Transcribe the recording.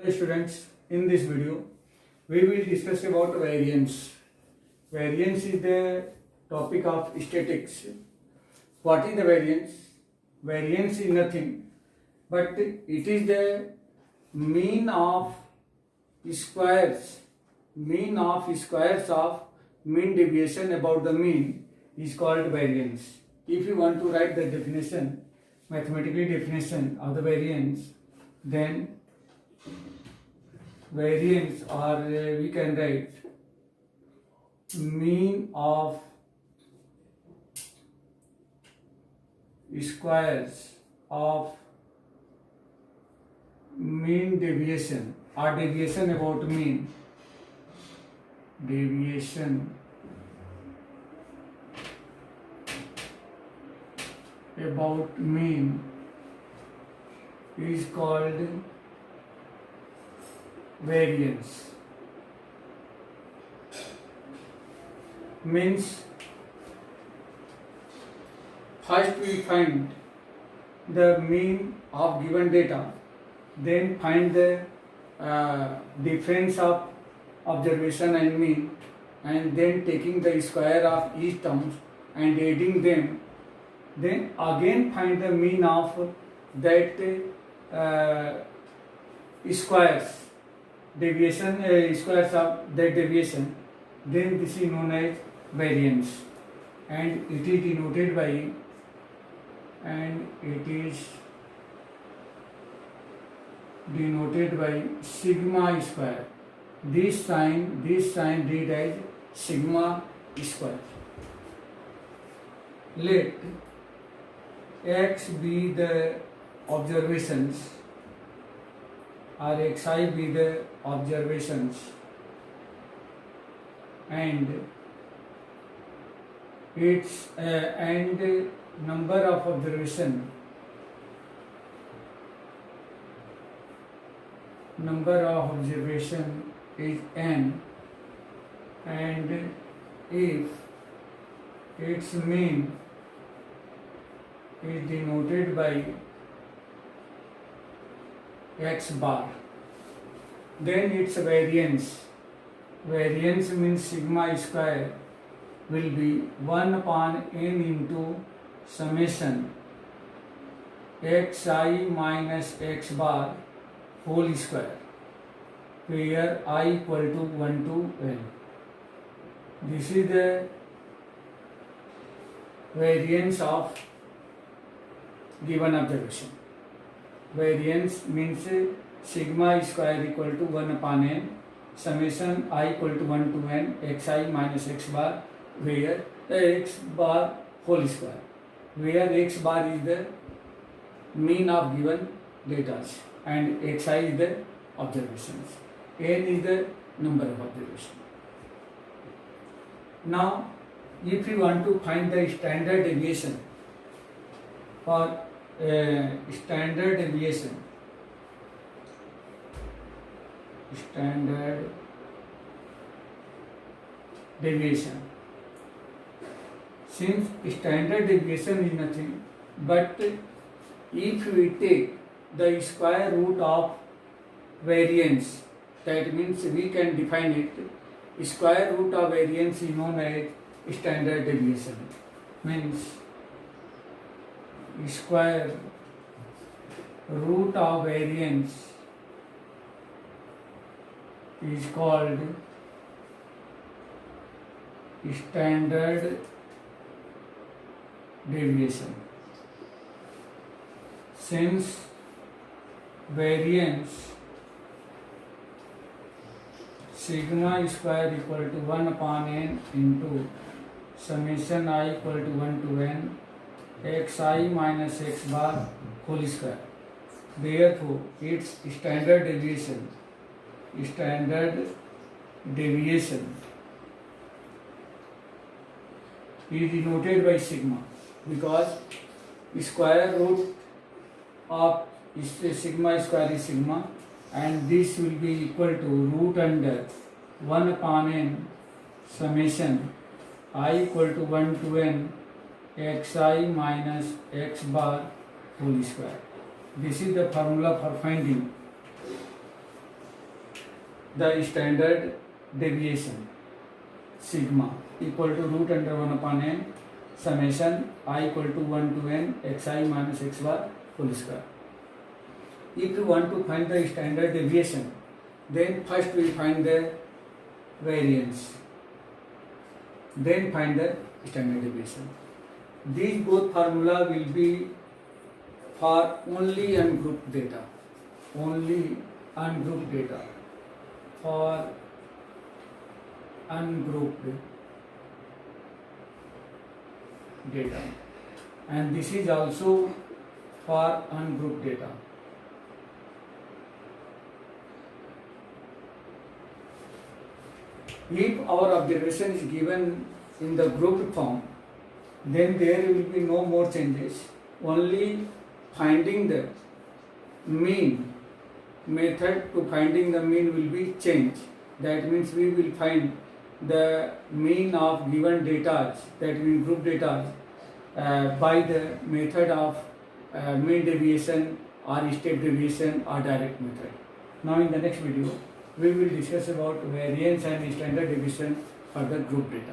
Hello students, in this video we will discuss about variance. Variance is the topic of statistics. What is the variance? Variance is nothing but it is the mean of squares. Mean of squares of mean deviation about the mean is called variance. If you want to write the definition, mathematical definition of the variance, then variance or we can write mean of squares of mean deviation or deviation about mean, deviation about mean is called variance. Means first we find the mean of given data, then find the difference of observation and mean, and then taking the square of each terms and adding them, then again find the mean of that squares deviation, squares of that deviation, then this is known as variance, and it is denoted by sigma square. This sign read as sigma square. Let x be the observations or xi be the observations and its and number of observation is n, and if its mean is denoted by x bar, then its variance means sigma square will be 1 upon n into summation xi minus x bar whole square, where I equal to 1 to n. This is the variance of given observation. Variance means sigma square equal to 1 upon n, summation I equal to 1 to n xi minus x bar, where x bar whole square, where x bar is the mean of given data and xi is the observations, n is the number of observations. Now, if you want to find the standard deviation for standard deviation, since standard deviation is nothing but if we take the square root of variance, that means we can define it, square root of variance is known as standard deviation. Means square root of variance is called standard deviation. Since variance sigma square equal to 1 upon n into summation I equal to 1 to n xi minus x bar whole square, therefore its standard deviation is denoted by sigma, because square root of sigma square is sigma, and this will be equal to root under 1 upon n summation I equal to 1 to n xi minus x bar whole square. This is the formula for finding the standard deviation sigma equal to root under 1 upon n summation I equal to 1 to n xi minus x bar whole square. If you want to find the standard deviation, then first we find the variance, then find the standard deviation. These both formula will be for only ungrouped data, only ungrouped data, for ungrouped data, and this is also for ungrouped data. If our observation is given in the grouped form, then there will be no more changes, only finding the mean method to finding the mean will be changed. That means we will find the mean of given data, that means group data, by the method of mean deviation or step deviation or direct method. Now in the next video we will discuss about variance and standard deviation for the group data.